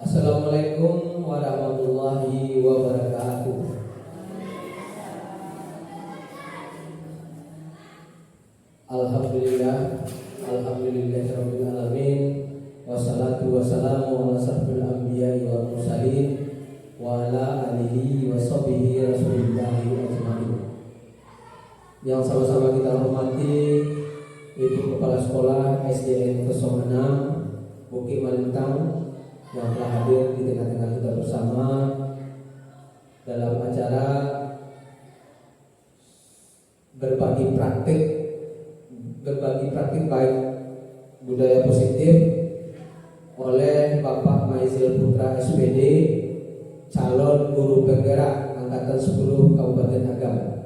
Assalamualaikum warahmatullahi wabarakatuh. Alhamdulillahirabbil alamin. Wassalatu wassalamu ala asyrofil anbiya'i wal mursalin wa ala alihi wa sahbihi rasulillahi ajmain. Yang sama-sama kita hormati Ibu Kepala Sekolah SDN 06 Bukit Malintang yang telah hadir di tengah-tengah kita bersama dalam acara berbagi praktik baik budaya positif oleh Bapak Maizil Putra SPD, calon guru penggerak angkatan 10 Kabupaten Agam.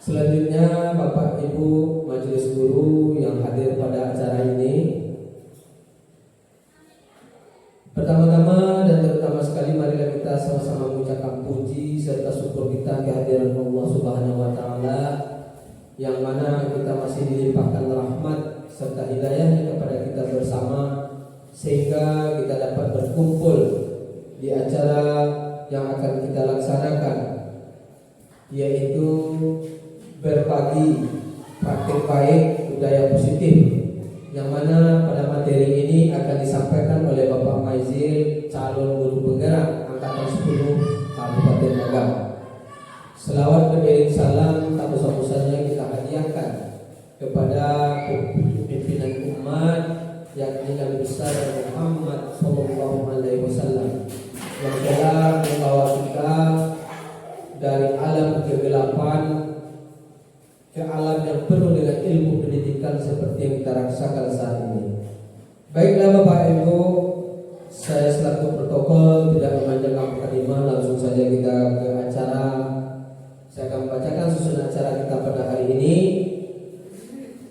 Selanjutnya Bapak Ibu Majelis Guru yang hadir pada acara ini. Pertama-tama dan terutama sekali marilah kita sama-sama mengucapkan puji serta syukur kita kehadiran Allah Subhanahu wa taala yang mana kita masih dilimpahkan rahmat serta hidayahnya kepada kita bersama sehingga kita dapat berkumpul di acara yang akan kita laksanakan, yaitu berbagi praktik baik budaya positif, yang mana pada materi ini akan disampaikan oleh Bapak Maizil, calon guru penggerak angkatan 10 Kabupaten Agam. Selawat beriring salam tak usah-usahnya kita hadiahkan kepada pimpinan umat yakni Nabi besar Muhammad sallallahu alaihi wasallam yang telah membawa kita dari alam kegelapan ke alam yang penuh dengan ilmu pendidikan seperti yang kita rasakan saat ini. Baiklah Bapak Ibu, saya selaku protokol tidak memanjangkan mukadimah, langsung saja kita ke acara. Saya akan membacakan susunan acara kita pada hari ini.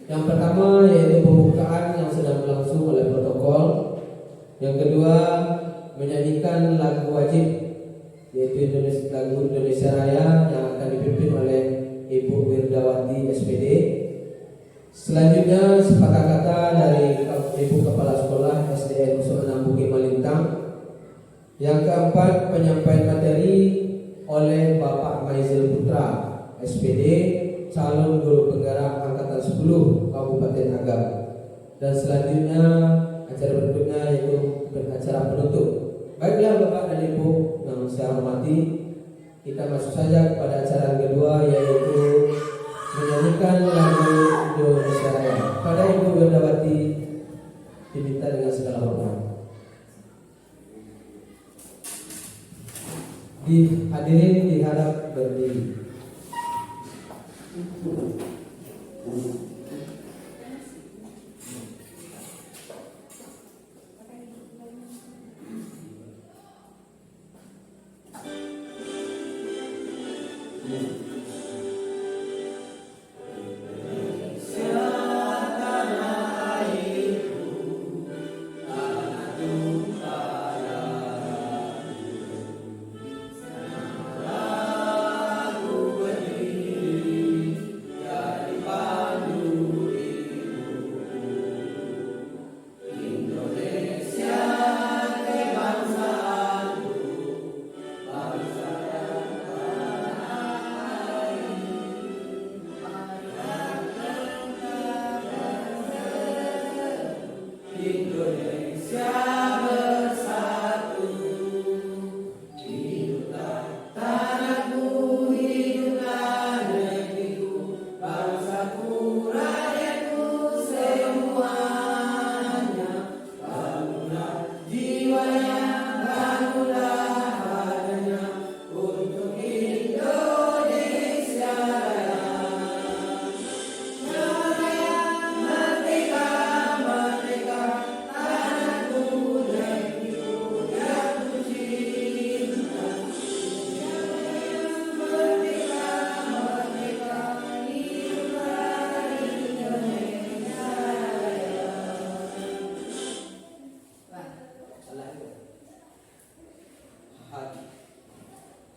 Yang pertama yaitu pembukaan yang sedang berlangsung oleh protokol. Yang kedua menyanyikan lagu wajib yaitu lagu Indonesia Raya yang akan dipimpin oleh Ibu Wirdawati SPD. Selanjutnya sepatah kata dari Ibu Kepala Sekolah SDN 06 Bukit Malintang. Yang keempat penyampaian materi oleh Bapak Maizil Putra SPD, calon guru penggerak angkatan 10 Kabupaten Agam. Dan selanjutnya acara berikutnya yaitu acara penutup. Baiklah Bapak dan Ibu yang saya hormati, kita masuk saja kepada acara yang kedua yaitu menyanyikan lagu Indonesia Raya. Pada Ibu Wirdawati diminta dengan segala hormat. Hadirin diharap berdiri.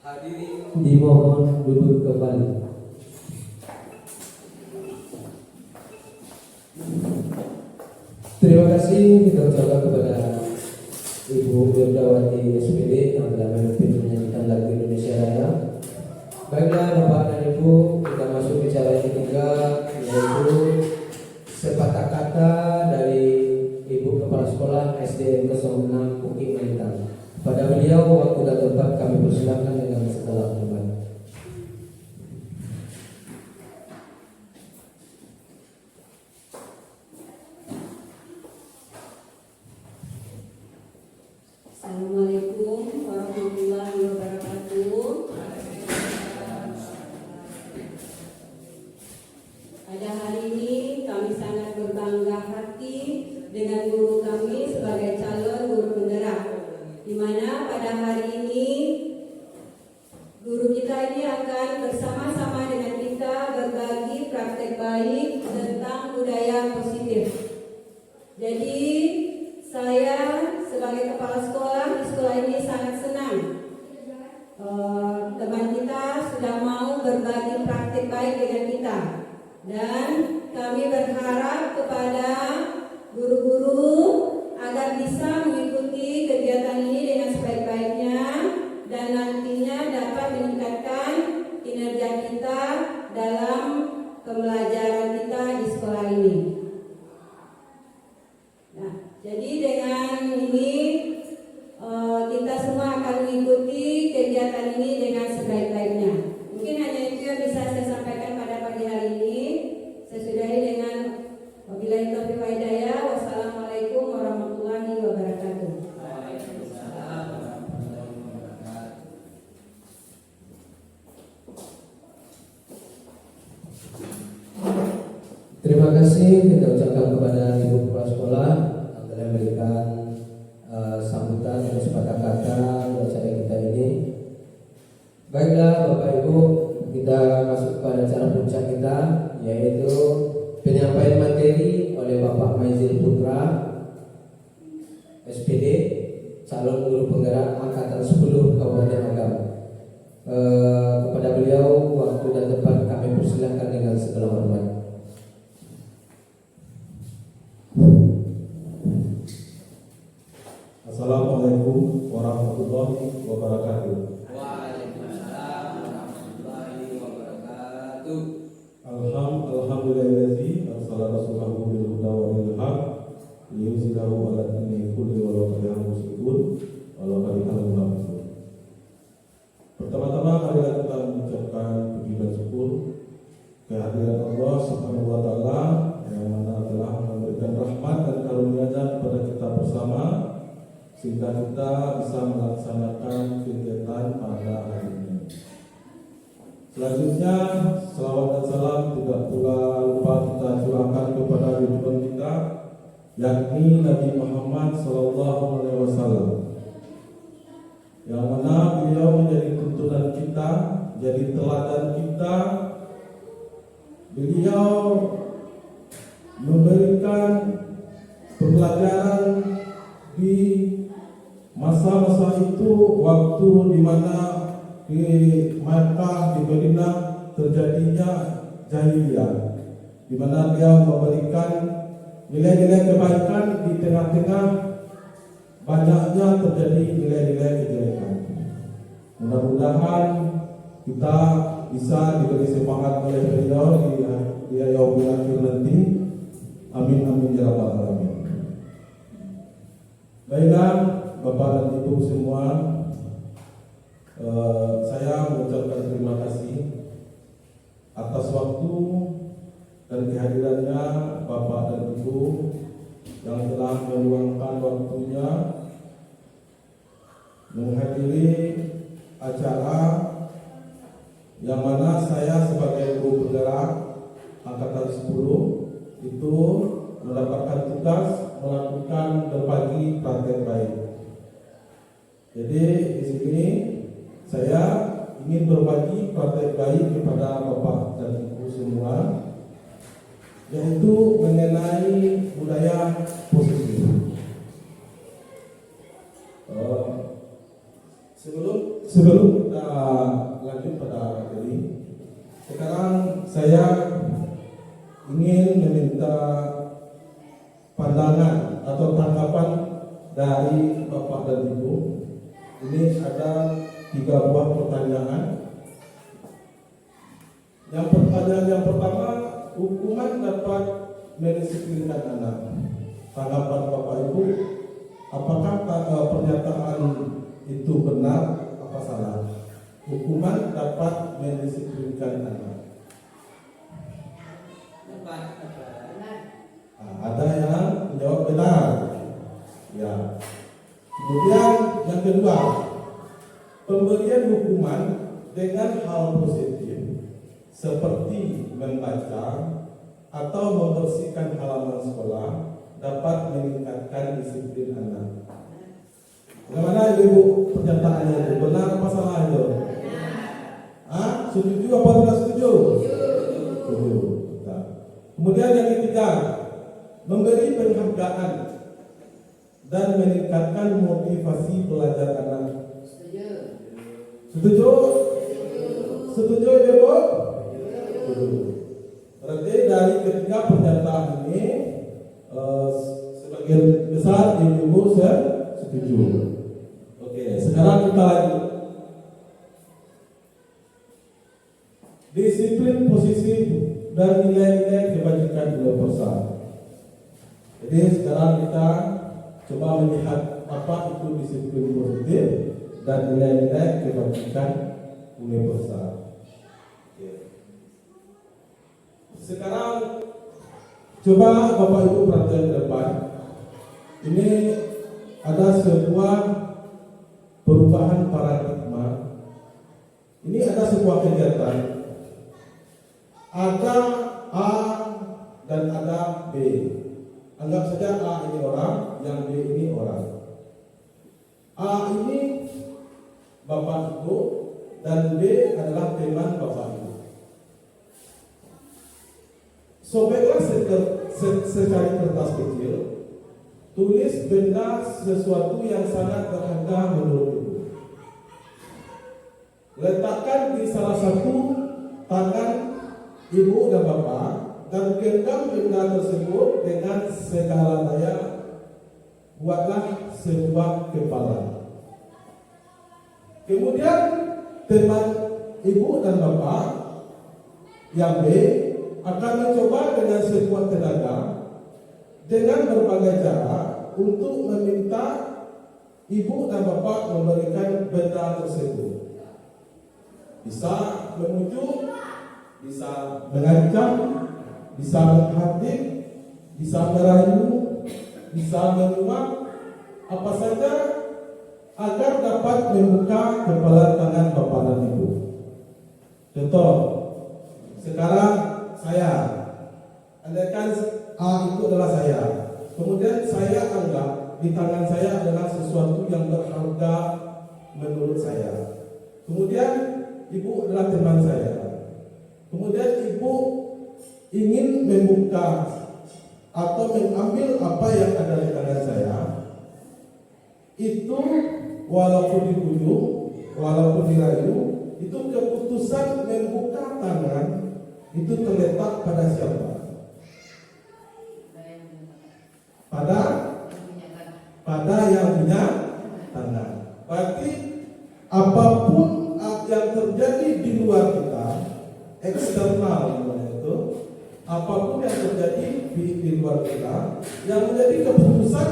Hadirin dimohon duduk kembali. Terima kasih kita ucapkan kepada Ibu Wirdawati SPD yang telah memimpin menyanyikan lagu Indonesia Raya. Baiklah Bapak dan Ibu, kita masuk ke cara yang ketiga, yaitu sepatah kata dari Ibu Kepala Sekolah SDN 06 Bukit Melintang. Pada beliau waktu dan tempat kami persilakan dengan segala hormat. Assalamualaikum warahmatullahi wabarakatuh. Pada hari ini kami sangat berbangga hati dengan guru kami sebagai calon guru penggerak, di mana pada hari ini guru kita ini akan bersama-sama dengan kita berbagi praktek baik tentang budaya positif. Jadi saya sebagai kepala sekolah di sekolah ini sangat senang teman kita sudah mau berbagi praktik baik dengan kita, dan kami berharap kepada guru-guru agar bisa mengikuti kegiatan ini dengan sebaik-baiknya dan nantinya dapat meningkatkan kinerja kita dalam pembelajaran kita di sekolah ini. Nah, jadi dengan ini kita semua akan mengikuti kegiatan ini dengan sebaik-baiknya. Mungkin hanya itu yang bisa saya sampaikan pada pagi hari ini. Saya sudahi dengan wabillahi taufiq wal hidayah. Wassalamualaikum warahmatullahi wabarakatuh. Waalaikumsalam warahmatullahi wabarakatuh. Terima kasih kita ucapkan kepada Ibu Kepala Sekolah yang telah memberikan sambutan dan sepatah kata di acara kita ini. Baiklah Bapak Ibu, kita masuk pada acara puncak kita, yaitu penyampaian materi oleh Bapak Maizil Putra SPD, calon guru penggerak angkatan 10 Kabupaten Agam. Kepada beliau waktu dan tempat kami persilakan dengan segala hormat. Assalamualaikum warahmatullahi wabarakatuh. Waalaikumsalam warahmatullahi wabarakatuh. Alhamdulillahi arsala rasulahu bil huda wa dinil haq liyuzhirahu 'ala dini kulli walau karihal musyrikun walau karihal munafiqun. Pertama-tama marilah kita mengucapkan puji dan syukur kehadiran Allah Subhanahu wa taala yang mana telah memberikan rahmat dan karunia-Nya kepada kita bersama, sehingga kita bisa melaksanakan kegiatan pada hari ini. Selanjutnya, selawat dan salam tidak pula lupa kita curahkan kepada junjungan kita, yakni Nabi Muhammad SAW, yang mana beliau menjadi tuntunan kita, jadi teladan kita. Beliau memberikan pembelajaran di masa-masa itu, waktu di mana di Makkah, di Madinah terjadinya jahiliyah, di mana dia memberikan nilai-nilai kebaikan di tengah-tengah banyaknya terjadi nilai-nilai kejelekan. Mudah-mudahan kita bisa diberi semangat oleh beliau di yaumil akhir nanti. Amin amin ya rabbal alamin. Baiklah Bapak dan Ibu semua, saya mengucapkan terima kasih atas waktu dan kehadirannya Bapak dan Ibu yang telah meluangkan waktunya menghadiri acara yang mana saya sebagai guru penggerak angkatan 10 itu mendapatkan tugas melakukan berbagi praktek baik. Jadi di sini saya ingin berbagi praktek baik kepada Bapak dan Ibu semua, yaitu mengenai budaya positif. Sebelum kita lanjut pada materi, sekarang saya ingin meminta pandangan atau tanggapan dari Bapak dan Ibu. Ini ada 3 buah pertanyaan. Pertanyaan yang pertama, hukuman dapat mendisiplinkan anak. Tanggapan Bapak Ibu, apakah pernyataan itu benar apa salah? Hukuman dapat mendisiplinkan anak. Ada yang menjawab benar. Ya. Kemudian yang kedua, pemberian hukuman dengan hal positif seperti membaca atau membersihkan halaman sekolah dapat meningkatkan disiplin anak. Bagaimana Ibu pernyataannya itu? Benar apa salah itu? Setuju apa tidak setuju? Setuju. Kemudian yang ketiga, memberi penghargaan dan meningkatkan motivasi belajar anak. Setuju? Setuju Ibu? Setuju. Berarti dari ketiga pernyataan ini sebagian besar Ibu setuju. Oke, sekarang kita lanjut. Disiplin positif dan nilai-nilai kebajikan universal. Jadi sekarang kita coba melihat apa itu disiplin positif dan nilai-nilai kebajikan universal. Sekarang coba Bapak Ibu perhatian ke depan. Ini ada sebuah perubahan paradigma. Ini ada sebuah kegiatan. Ada A dan ada B. Anggap saja A ini orang, yang B ini orang. A ini Bapak Ibu dan B adalah teman Bapak Ibu. Sobeklah secari kertas kecil, tulis benda sesuatu yang sangat berharga menurut Ibu. Letakkan di salah satu tangan Ibu dan Bapak dan genggam benda tersebut dengan segala daya. Buatlah sebuah kepala. Kemudian teman Ibu dan Bapak yang B akan mencoba dengan sekuat tenaga dengan berbagai cara untuk meminta Ibu dan Bapak memberikan benda tersebut. Bisa memujuk, bisa mengancam, bisa menghadik, bisa merayu, bisa menyuap, apa saja agar dapat membuka kepala tangan Bapak dan Ibu. Contoh, sekarang saya, andaikan A itu adalah saya, kemudian saya anggap di tangan saya adalah sesuatu yang berharga menurut saya. Kemudian Ibu adalah teman saya. Kemudian Ibu ingin membuka atau mengambil apa yang ada di tangan saya. Itu walaupun dibujuk, walaupun dirayu, itu keputusan membuka tangan itu terletak pada siapa? Pada yang punya tangan. Berarti apapun yang terjadi di luar kita, eksternal itu, apapun yang terjadi di luar kita, yang menjadi keputusan,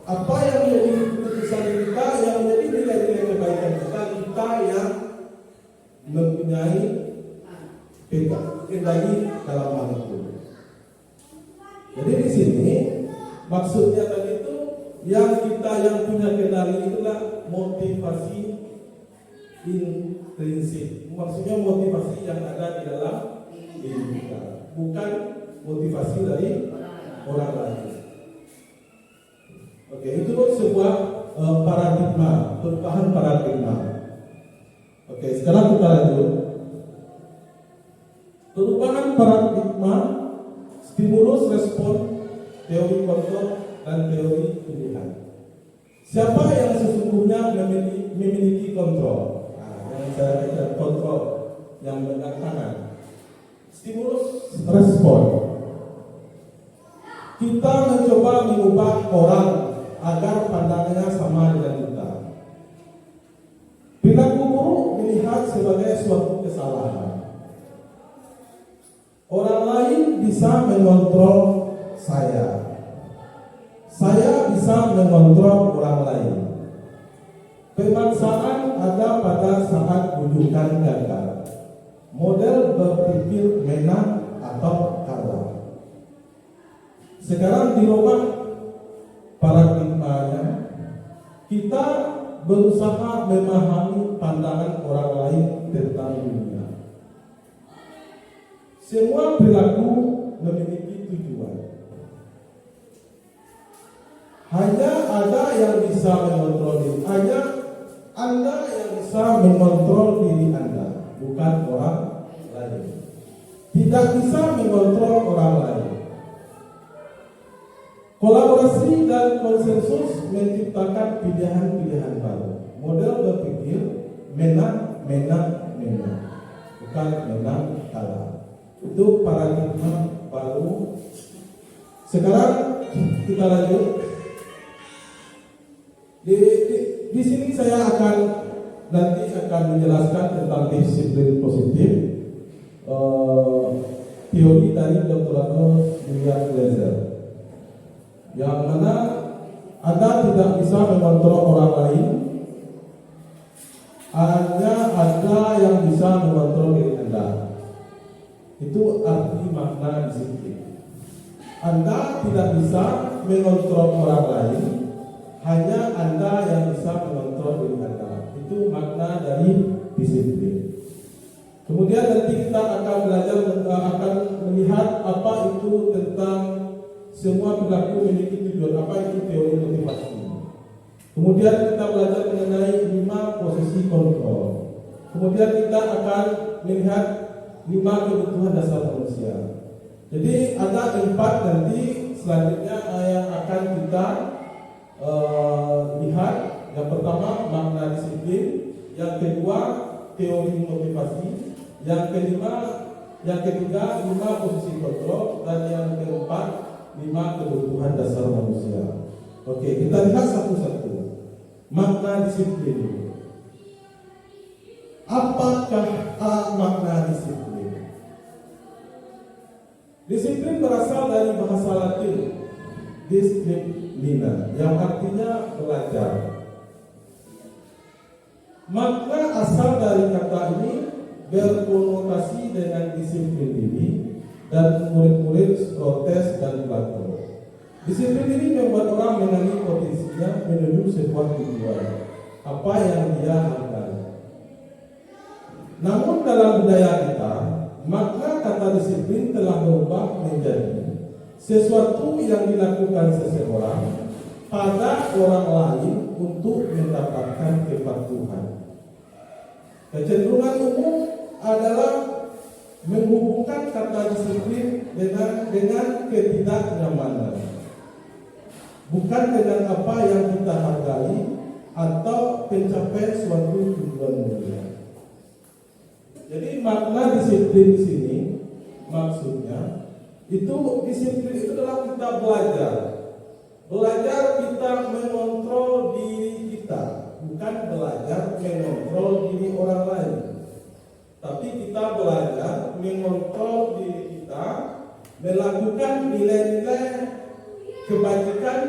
apa yang menjadi keputusan kita, yang menjadi nilai-nilai kebaikan kita yang mempunyai kendali dalam hal itu. Jadi di sini maksudnya tadi itu yang kita yang punya kendali itulah motivasi intrinsik. Maksudnya motivasi yang ada di dalam diri kita, bukan motivasi dari orang lain. Oke, itu sebuah paradigma, perubahan paradigma. Oke, sekarang kita lanjut. Perubahan paradigma, stimulus respon, teori kontrol dan teori pilihan. Siapa yang sesungguhnya memiliki kontrol? Yang saya katakan kontrol, yang memegang tangan. Stimulus respon. kita mencoba mengubah orang agar pandangannya sama dengan kita. Perilaku buruk dilihat sebagai suatu kesalahan. Orang lain bisa mengontrol saya bisa mengontrol orang lain. Pemaksaan ada pada saat bujukan gagal. Model berpikir menang atau kalah. Sekarang dirubah paradigmanya. Kita berusaha memahami pandangan orang lain tentang dunia. Semua perilaku memiliki tujuan. Hanya ada yang bisa mengontrol diri. Hanya Anda yang bisa mengontrol diri Anda, bukan orang lain. Tidak bisa mengontrol orang lain. Kolaborasi dan konsensus menciptakan pilihan-pilihan baru. Model berpikir menang, bukan menang kalah. Itu paradigma baru. Sekarang kita lanjut. Di sini saya nanti akan menjelaskan tentang disiplin positif, teori dari Dr. William Glasser, yang mana Anda tidak bisa mengontrol orang lain, hanya ada yang bisa mengontrol diri Anda. Itu arti makna disiplin. Anda tidak bisa mengontrol orang lain, hanya Anda yang bisa mengontrol diri Anda. Itu makna dari disiplin. Kemudian nanti kita akan belajar, akan melihat apa itu tentang semua perilaku memiliki tujuan. Apa itu teori motivasi. Kemudian kita belajar mengenai 5 posisi kontrol. Kemudian kita akan melihat 5 kebutuhan dasar manusia. Jadi ada 4 nanti selanjutnya yang akan kita lihat. Yang pertama makna disiplin, yang kedua teori motivasi, yang ketiga 5 posisi kontrol, dan yang keempat 5 kebutuhan dasar manusia. Oke, kita lihat satu-satu. Makna disiplin. Apakah makna disiplin? Disiplin berasal dari bahasa Latin disciplina, yang artinya belajar. Makna asal dari kata ini berkonotasi dengan disiplin diri dan murid-murid protes dan Plato. Disiplin ini membuat orang mengenali potensinya menuju sebuah tujuan, apa yang dia hargai. Namun dalam budaya kita, makna kata disiplin telah berubah menjadi sesuatu yang dilakukan seseorang pada orang lain untuk mendapatkan kepatuhan. Kecenderungan umum adalah menghubungkan kata disiplin dengan ketidaknyamanan, bukan dengan apa yang kita hargai atau pencapaian suatu tujuan mulia. Jadi makna disiplin di sini maksudnya itu disiplin itu adalah kita belajar kita mengontrol diri kita, bukan belajar mengontrol diri orang lain. Tapi kita belajar mengontrol diri kita, melakukan nilai-nilai kebajikan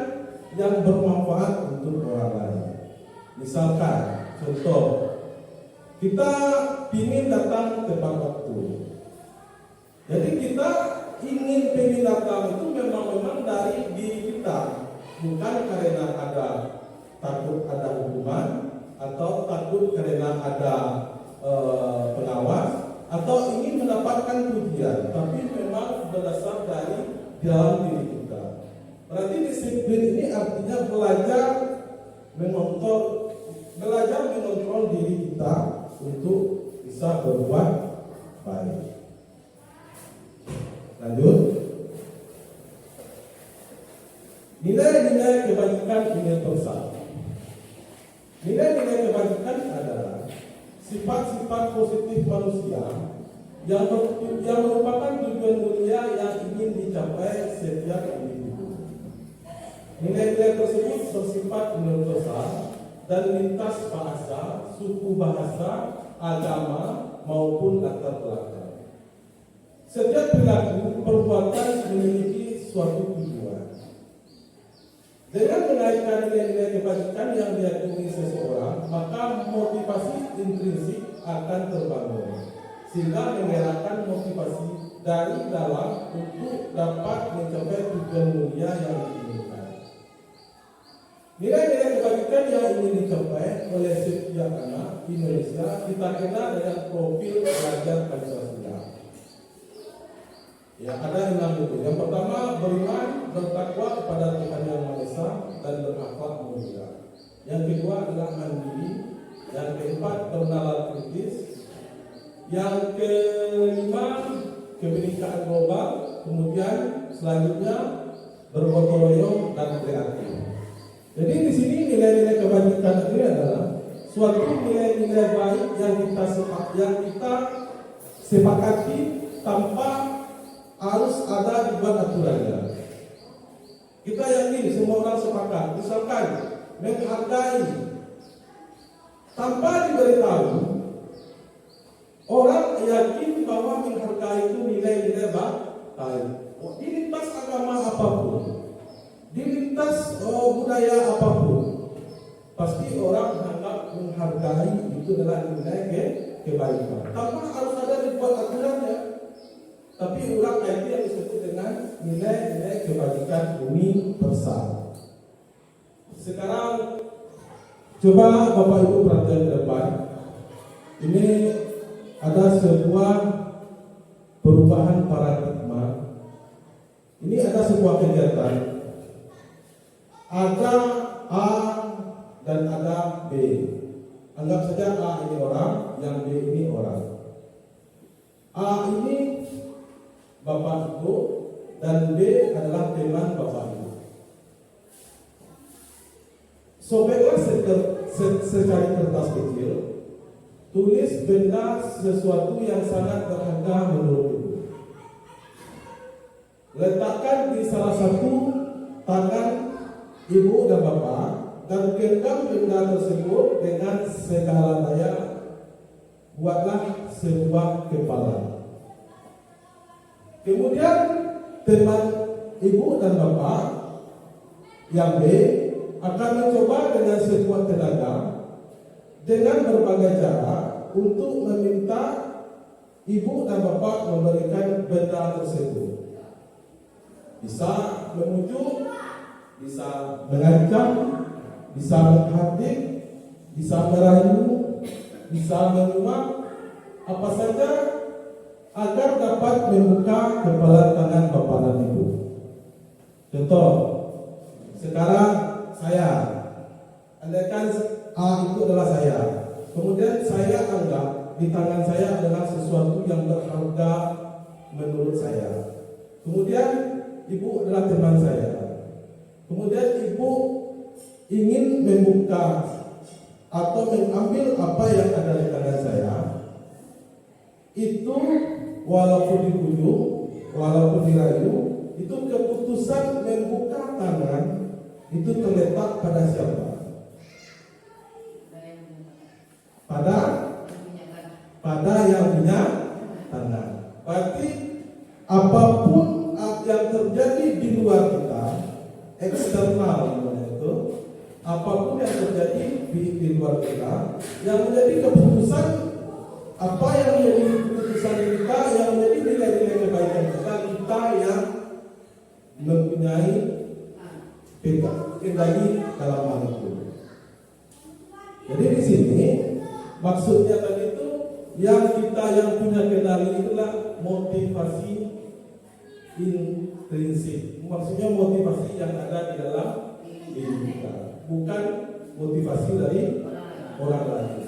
yang bermanfaat untuk orang lain. Misalkan, contoh, kita ingin datang tepat waktu. Jadi kita ingin datang itu memang dari diri kita, bukan karena ada takut ada hukuman atau takut karena ada pengawas atau ingin mendapatkan pujian, tapi memang berdasar dari dalam diri kita. Berarti disiplin ini artinya belajar mengontrol diri kita untuk bisa berbuat baik. Lanjut. Nilai-nilai kebajikan universal. Nilai-nilai kebajikan adalah sifat-sifat positif manusia yang merupakan tujuan mulia yang ingin dicapai setiap individu. Nilai-nilai tersebut bersifat universal dan lintas bahasa, suku bahasa, agama maupun latar belakang. Setiap perilaku perbuatan memiliki suatu tujuan. Dengan menaikkan nilai-nilai kebajikan yang diyakini seseorang, maka motivasi intrinsik akan terbangun, sehingga menggerakkan motivasi dari dalam untuk dapat mencapai tujuan mulia yang diinginkan. Nilai-nilai kebajikan yang ingin dicapai oleh setiap anak Indonesia kita kenal dengan profil pelajar Pancasila. Ya, ada 6 itu. Yang pertama, beriman, bertakwa kepada Tuhan Yang Maha Esa dan berakhlak mulia. Yang kedua adalah mandiri. Yang keempat, bernalar kritis. Yang kelima, kebinekaan global. Kemudian selanjutnya bergotong royong dan kreatif. Jadi di sini nilai-nilai kebajikan ini adalah suatu nilai-nilai baik yang kita sepakati tanpa harus ada dibuat aturannya. Kita yakin semua orang sepakat, misalkan menghargai tanpa diberitahu, orang yakin bahwa menghargai itu nilai-nilai baik. Di lintas agama apapun, di lintas budaya apapun, pasti orang menganggap menghargai itu adalah nilai kebaikan. Tanpa harus ada dibuat aturannya. Tapi ulang itu yang disebut dengan nilai-nilai kebajikan universal. Sekarang coba Bapak Ibu perhatian ke depan. Ini ada sebuah perubahan paradigma. Ini ada sebuah kegiatan. Ada A dan ada B. Anggap saja A ini orang, yang B ini orang. A ini Bapak Ibu dan B adalah teman Bapak Ibu. Sobeklah secari kertas kecil, tulis benda sesuatu yang sangat berharga menurut Ibu. Letakkan di salah satu tangan Ibu dan Bapak dan genggam benda tersebut dengan segala daya. Buatlah sebuah kepala. Kemudian teman Ibu dan Bapak yang B akan mencoba dengan sebuah tenaga dengan berbagai cara untuk meminta Ibu dan Bapak memberikan benda tersebut. Bisa memujuk, bisa mengancam, bisa menghadik, bisa merayu, bisa menyuap, apa saja agar dapat membuka kepala tangan Bapak dan Ibu. Contoh, sekarang saya, andaikan A itu adalah saya, kemudian saya anggap di tangan saya adalah sesuatu yang berharga menurut saya. Kemudian Ibu adalah teman saya. Kemudian Ibu ingin membuka atau mengambil apa yang ada di tangan saya. Itu walaupun dibujuk, walaupun dirayu, itu keputusan membuka tangan itu terletak pada siapa? Pada yang punya tangan. Berarti apapun yang terjadi di luar kita, eksternal itu, apapun yang terjadi di luar kita, yang menjadi keputusan, apa yang menjadi keputusan kita, yang menjadi nilai-nilai kebaikan kita yang mempunyai kendali dalam hal itu. Jadi di sini maksudnya tadi itu yang kita yang punya kendali itulah motivasi intrinsik. Maksudnya motivasi yang ada di dalam diri kita, bukan motivasi dari orang lain.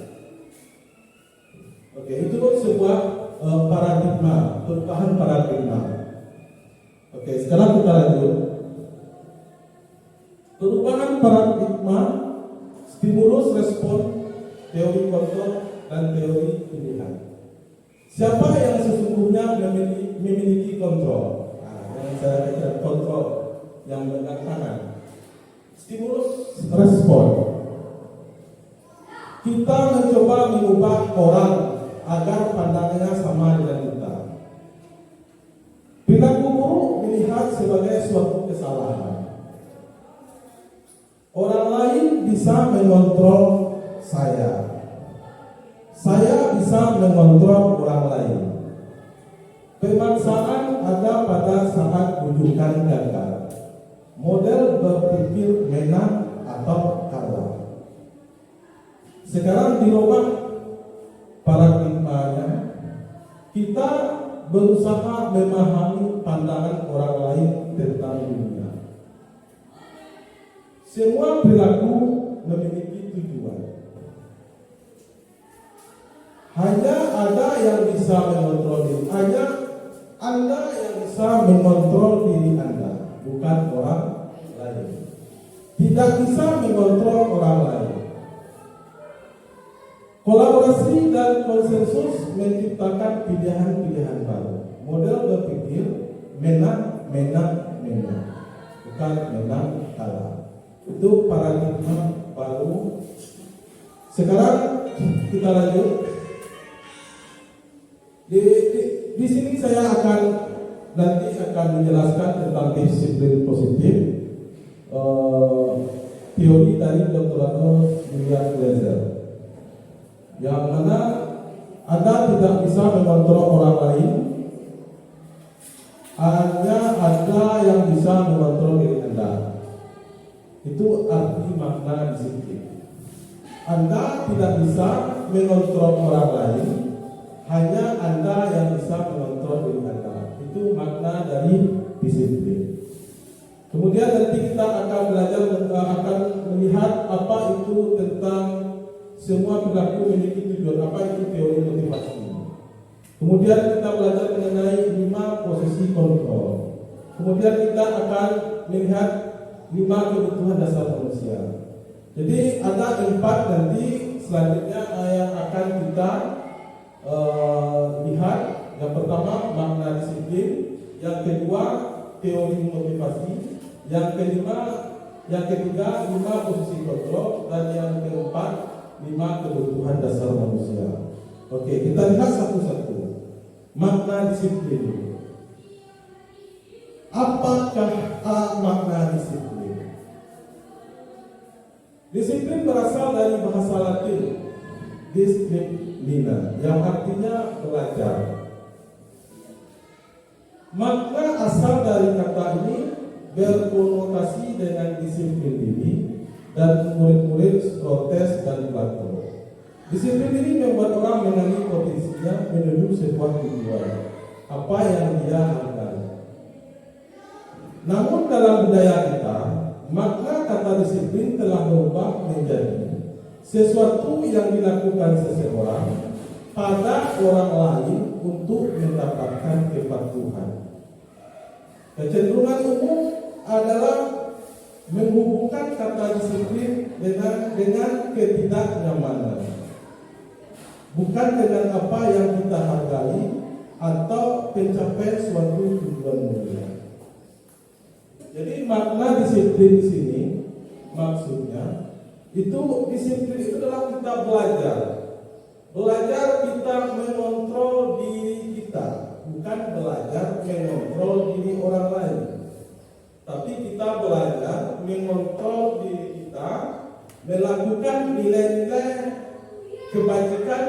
Oke, itu sebuah paradigma, perubahan paradigma. Oke, sekarang kita lanjut. Perubahan paradigma, stimulus respon, teori kontrol dan teori pilihan. Siapa yang sesungguhnya memiliki kontrol? Nah, yang saya katakan kontrol yang memegang tangan. stimulus respon. Kita mencoba mengubah orang agar pandangannya sama dengan kita. Perilaku buruk dilihat sebagai suatu kesalahan. Orang lain bisa mengontrol saya bisa mengontrol orang lain. Permasalahan ada pada saat rujukan gagal. Model berpikir menang atau kalah. Sekarang dirubah paradigmanya. Kita berusaha memahami pandangan orang lain tentang dunia. Semua perilaku memiliki tujuan. Hanya ada yang bisa mengontrol diri. Hanya Anda yang bisa mengontrol diri Anda, bukan orang lain. Tidak bisa mengontrol orang lain. Kolaborasi dan konsensus menciptakan pilihan-pilihan baru. Model berpikir menang, bukan menang kalah. Itu paradigma baru. Sekarang kita lanjut. Di sini saya nanti akan menjelaskan tentang disiplin positif, teori dari Dr. Julian Glaser, yang mana Anda tidak bisa mengontrol orang lain, hanya ada yang bisa mengontrol diri Anda. Itu arti makna disiplin. Anda tidak bisa mengontrol orang lain, hanya Anda yang bisa mengontrol diri Anda. Itu makna dari disiplin. Kemudian nanti kita akan belajar, akan melihat apa itu tentang semua perilaku memiliki tujuan. Apa itu teori motivasi. Kemudian kita belajar mengenai 5 posisi kontrol. Kemudian kita akan melihat 5 kebutuhan dasar manusia. Jadi ada 4 nanti selanjutnya yang akan kita lihat. Yang pertama makna disiplin, yang kedua teori motivasi, yang ketiga 5 posisi kontrol, dan yang keempat 5 kebutuhan dasar manusia. Oke, kita lihat satu-satu. Makna disiplin. Apakah makna disiplin? Disiplin berasal dari bahasa Latin disciplina, yang artinya belajar. Makna asal dari kata ini berkonotasi dengan disiplin diri dan murid-murid protes dan Plato. Disiplin ini membuat orang mengenali potensinya menuju sebuah tujuan, apa yang dia hargai. Namun dalam budaya kita, makna kata disiplin telah berubah menjadi sesuatu yang dilakukan seseorang pada orang lain untuk mendapatkan kepatuhan. Kecenderungan umum adalah menghubungkan kata disiplin dengan ketidaknyamanan, bukan dengan apa yang kita hargai atau pencapaian suatu tujuan mulia. Jadi makna disiplin di sini maksudnya itu disiplin itu adalah kita belajar kita mengontrol diri kita, bukan belajar mengontrol diri orang lain. Tapi kita belajar mengontrol diri kita, melakukan nilai-nilai kebajikan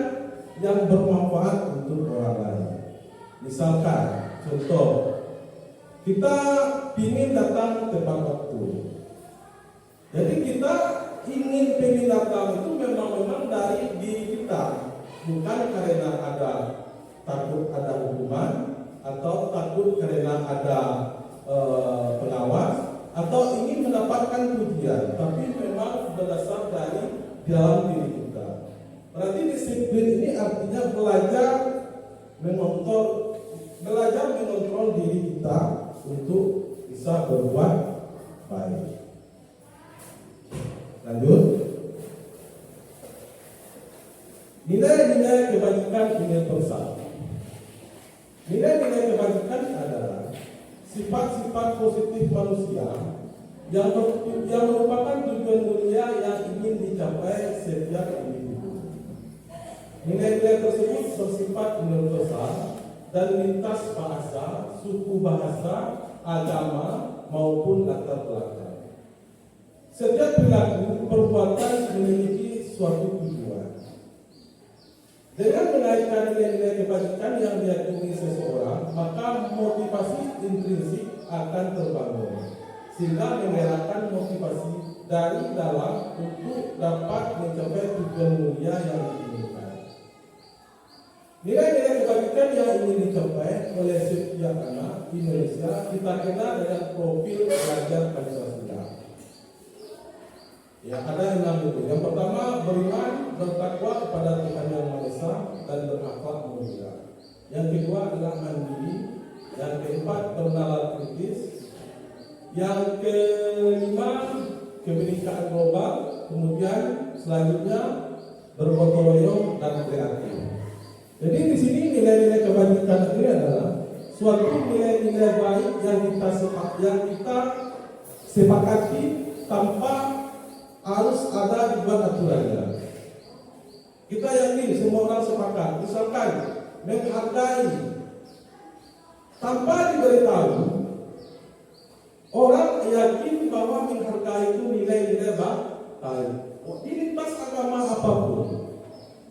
yang bermanfaat untuk orang lain. Misalkan, contoh, kita ingin datang tepat waktu. Jadi kita ingin datang itu memang dari diri kita, bukan karena ada takut ada hukuman atau takut karena ada pengawas atau ingin mendapatkan pujian, tapi memang berdasar dari dalam diri kita. Berarti disiplin ini artinya belajar mengontrol diri kita untuk bisa berbuat baik. Lanjut. Nilai-nilai kebajikan universal. Nilai-nilai kebajikan adalah sifat-sifat positif manusia yang merupakan tujuan mulia yang ingin dicapai setiap individu. Nilai-nilai tersebut bersifat universal dan lintas bahasa, suku bahasa, agama maupun latar belakang. Setiap perilaku perbuatan memiliki suatu tujuan. Dengan menaikkan nilai-nilai kebajikan yang diyakini seseorang, maka motivasi intrinsik akan terbangun, sehingga menggerakkan motivasi dari dalam untuk dapat mencapai tujuan mulia yang diinginkan. Nilai-nilai kebajikan yang ingin dicapai oleh setiap anak Indonesia kita kenal dengan profil belajar Pancasila. Ya, ada 6 itu. Yang pertama, beriman, bertakwa kepada Tuhan Yang Maha Esa dan berakhlak mulia. Yang kedua adalah mandiri. Yang keempat, bernalar kritis. Yang kelima, kebinekaan global. Kemudian selanjutnya bergotong royong dan kreatif. Jadi di sini nilai-nilai kebajikan ini adalah suatu nilai-nilai baik yang kita sepakati tanpa harus ada dibuat aturannya. Kita yakin semua orang sepakat, misalkan menghargai tanpa diberitahu, orang yakin bahwa menghargai itu nilai-nilai baik. Di lintas agama apapun,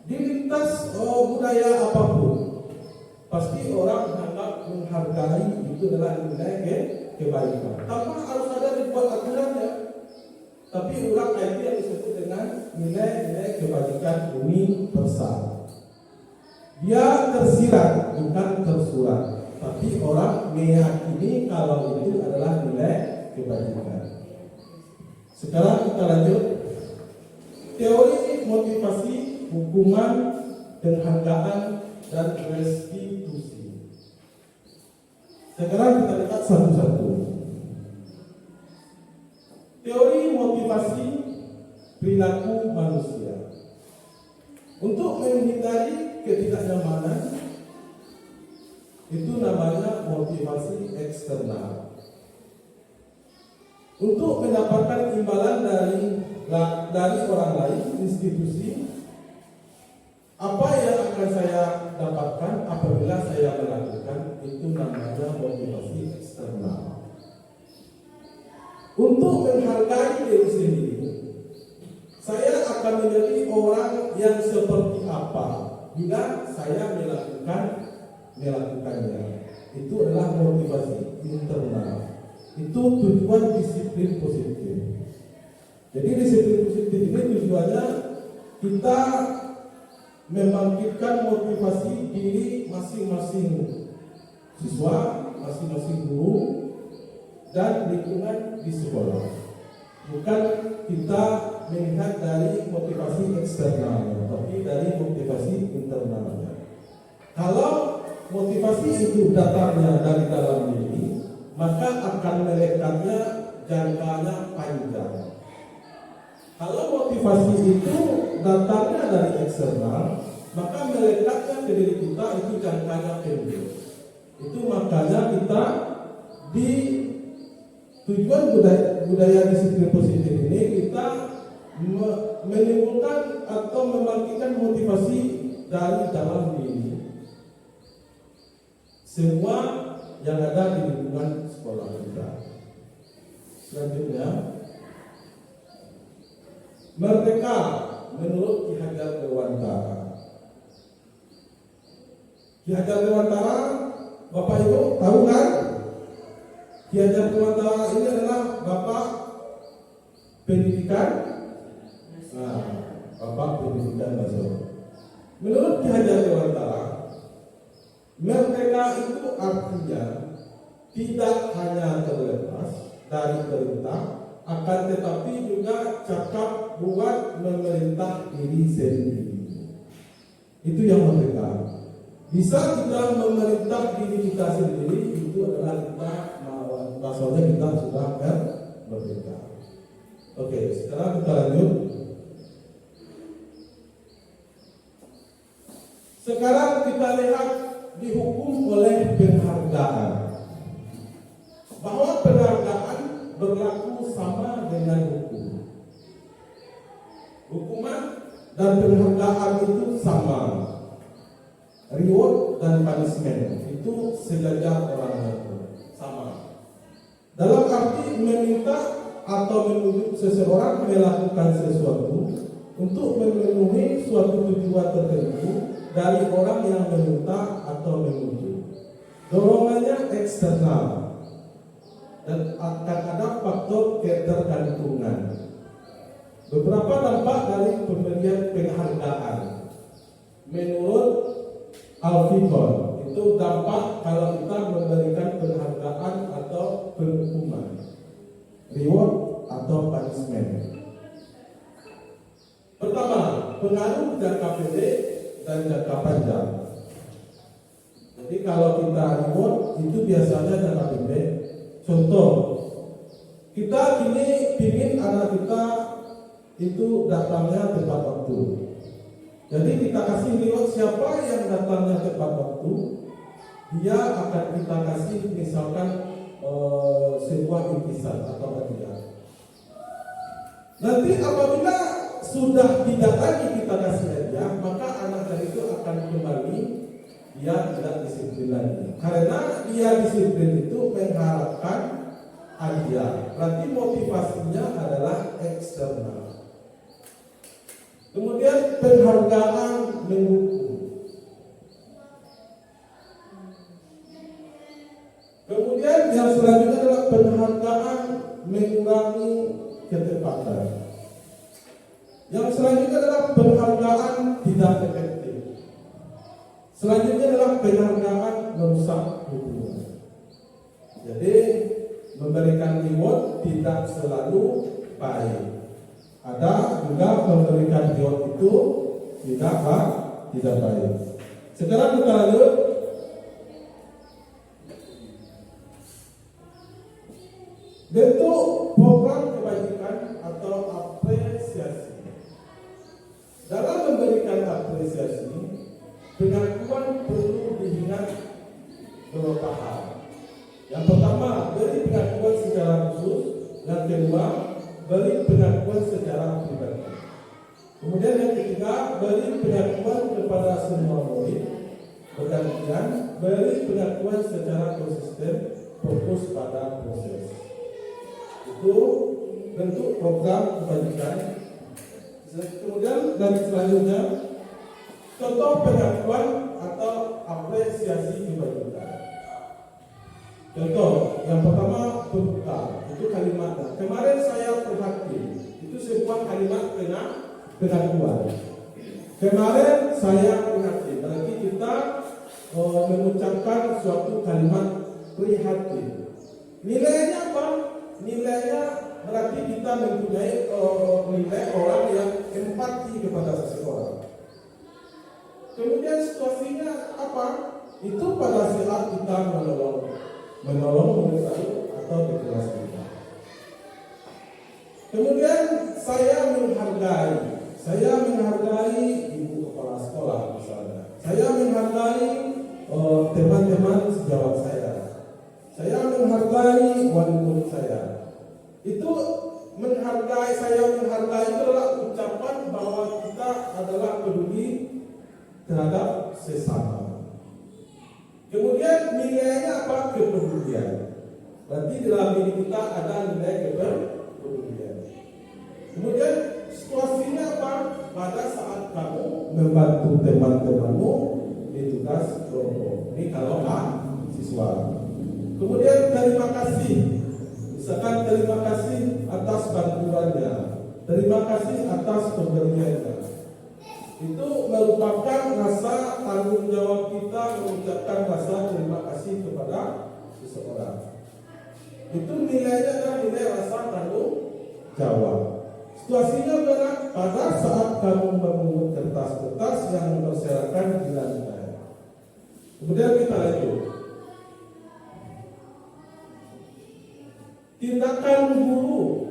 di lintas budaya apapun, pasti orang menganggap menghargai itu adalah nilai kebaikan. Tanpa harus ada dibuat aturannya. Tapi ulang itu yang disebut dengan nilai-nilai kebajikan universal. Dia tersirat bukan tersurat, tapi orang meyakini kalau itu adalah nilai kebajikan. Sekarang kita lanjut. Teori motivasi, hukuman, penghargaan, dan restitusi. Sekarang kita lihat satu-satu. Teori motivasi perilaku manusia. Untuk menghindari ketidaknyamanan, itu namanya motivasi eksternal. Untuk mendapatkan imbalan dari orang lain, institusi, apa yang akan saya dapatkan apabila saya melakukan, itu namanya motivasi eksternal. Untuk menghargai diri sendiri, saya akan menjadi orang yang seperti apa bila saya melakukannya. Itu adalah motivasi internal. Itu tujuan disiplin positif. Jadi disiplin positif ini tujuannya kita membangkitkan motivasi diri masing-masing siswa, masing-masing guru, dan lingkungan di sekolah. Bukan kita melihat dari motivasi eksternalnya, tapi dari motivasi internalnya. Kalau motivasi itu datangnya dari dalam diri, maka akan melekatnya jangkanya panjang. Kalau motivasi itu datangnya dari eksternal, maka melekatnya ke diri kita itu jangkanya pendek. Itu makanya kita di tujuan budaya disiplin positif ini kita menimbulkan atau membangkitkan motivasi dari dalam diri semua yang ada di lingkungan sekolah kita. Selanjutnya, merdeka menurut Ki Hajar Dewantara. Ki Hajar Dewantara, Bapak Ibu tahu kan? Ki Hajar Dewantara ini adalah Bapak Pendidikan, Bapak Pendidikan Nasional. Menurut Ki Hajar Dewantara, merdeka itu artinya tidak hanya terlepas dari perintah, akan tetapi juga cakap buat memerintah diri sendiri. Itu yang merdeka. Bisa kita memerintah diri kita sendiri, itu adalah kita maksudnya kita sudah merdeka. Oke, sekarang kita lanjut. Sekarang kita lihat dihukum oleh penghargaan. Bahwa penghargaan berlaku sama dan penghargaan itu sama. Reward dan punishment itu sejajar orangnya itu sama. Dalam arti meminta atau menuntut seseorang melakukan sesuatu untuk memenuhi suatu tujuan tertentu dari orang yang meminta atau menuntut. Dorongannya eksternal dan akan ada faktor ketergantungan. Beberapa dampak dari pemberian penghargaan menurut Al-Fiqh itu dampak kalau kita memberikan penghargaan atau penghukuman, reward atau punishment. Pertama, pengaruh jangka pendek dan jangka panjang. Jadi kalau kita reward itu biasanya jangka pendek. Contoh, kita kini ingin anak kita itu datangnya tepat waktu. Jadi kita kasih reward siapa yang datangnya tepat waktu, dia akan kita kasih misalkan sebuah bingkisan atau hadiah. Nanti apabila sudah tidak lagi kita kasih hadiah, maka anak tadi itu akan kembali dia tidak disiplin lagi. Karena dia disiplin itu mengharapkan hadiah. Berarti motivasinya adalah eksternal. Kemudian penghargaan menghukum. Kemudian yang selanjutnya adalah penghargaan mengurangi ketepatan. Yang selanjutnya adalah penghargaan tidak efektif. Selanjutnya adalah penghargaan merusak hubungan. Jadi memberikan reward tidak selalu baik. Ada juga memberikan reward itu tidak baik. Sekarang kita lanjut. Bentuk program kebajikan atau apresiasi. Dalam memberikan apresiasi, pengakuan perlu diingat beberapa hal. Yang pertama, beri pengakuan secara khusus. Yang kedua, beri pengakuan secara pribadi. Kemudian yang ketiga, beri pengakuan kepada semua murid. Bergantian, beri pengakuan secara konsisten, fokus pada proses. Itu bentuk program kebajikan. Kemudian dan selanjutnya, contoh pengakuan atau apresiasi kebajikan. Contoh, yang pertama pembuka, itu kalimatnya. Kemarin saya perhatikan, itu sebuah kalimat pengakuan. Kemarin saya perhatikan, berarti kita mengucapkan suatu kalimat prihatin. Nilainya apa? Nilainya berarti kita mempunyai nilai orang yang empati kepada seseorang. Kemudian situasinya apa? Itu pada saat kita menolong atau berkelas kita. Kemudian saya menghargai ibu kepala sekolah misalnya. Saya menghargai teman-teman sejawat saya. Saya menghargai wali murid saya. Itu saya menghargai itu adalah ucapan bahwa kita adalah peduli terhadap sesama. Kemudian nilainya apa? Kepedulian. Berarti dalam diri kita ada nilai kepedulian. Kemudian situasinya apa? Pada saat kamu membantu teman-temanmu di tugas kelompok. Ini kalau siswa. Kemudian terima kasih. Misalkan terima kasih atas bantuannya. Terima kasih atas pemberiannya. Itu merupakan rasa tanggung jawab kita mengucapkan rasa terima kasih kepada seseorang. Itu nilainya adalah nilai rasa tanggung jawab. Situasinya adalah pada saat kamu memungut kertas-kertas yang berserakan di lantai. Kemudian kita lanjut. Tindakan guru.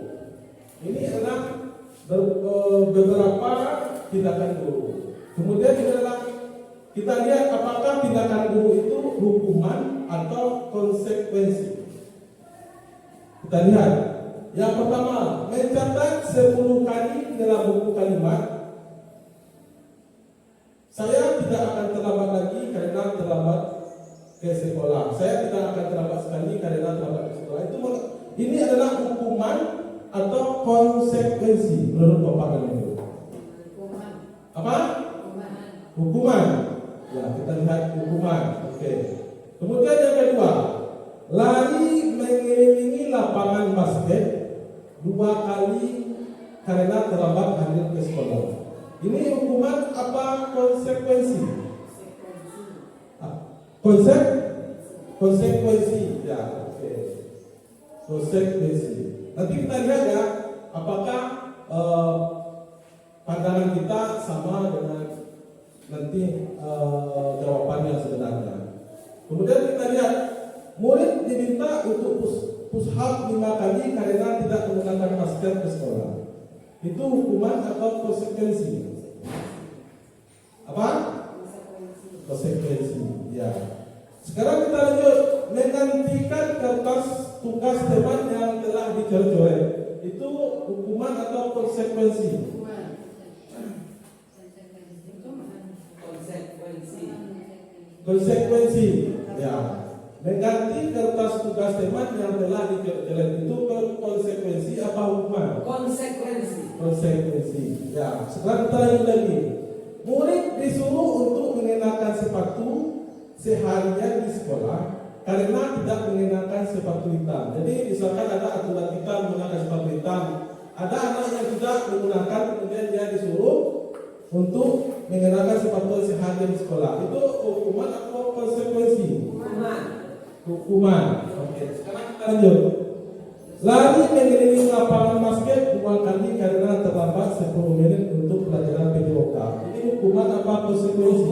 Ini adalah beberapa tindakan guru. Kemudian kita lihat apakah tindakan guru itu hukuman atau konsekuensi. Kita lihat. Yang pertama, mencatat 10 kali dalam buku kalimat Saya tidak akan terlambat lagi karena terlambat ke sekolah. Saya tidak akan terlambat sekali karena terlambat ke sekolah. Ini adalah hukuman atau konsekuensi menurut Bapak dan Ibu. Apa? Hukuman. Ya, kita lihat hukuman. Oke. Kemudian yang kedua, lari mengelilingi lapangan basket 2 kali karena terlambat hadir ke sekolah. Ini hukuman apa konsekuensi? Konsekuensi. Ya, oke. Konsekuensi. Nanti kita lihat ya, apakah pandangan kita sama dengan nanti jawaban yang sebenarnya. Kemudian kita lihat, murid diminta untuk push up 5 kali karena tidak menggunakan masker ke sekolah. Itu hukuman atau konsekuensi? Apa? Konsekuensi. Ya. Sekarang kita lanjut, menggantikan kertas tugas teman yang telah dicoret-coret. Itu hukuman atau konsekuensi? Konsekuensi. Ya. Mengganti kertas tugas teman yang telah dicoret-coret itu konsekuensi apa hukuman? Konsekuensi. Ya. Sekarang kita lanjut lagi. Murid disuruh untuk mengenakan sepatu seharian di sekolah karena tidak mengenakan sepatu hitam. Jadi misalkan ada aturan kita menggunakan sepatu hitam, ada anak yang tidak menggunakan, kemudian dia disuruh untuk mengenakan sepatu seharian di sekolah. Itu hukuman atau konsekuensi? Hukuman. Oke. Sekarang kita lanjut. Lari mengelilingi lapangan basket 2 kali karena terlambat 10 menit untuk pelajaran PJOK. Ini hukuman apa konsekuensi?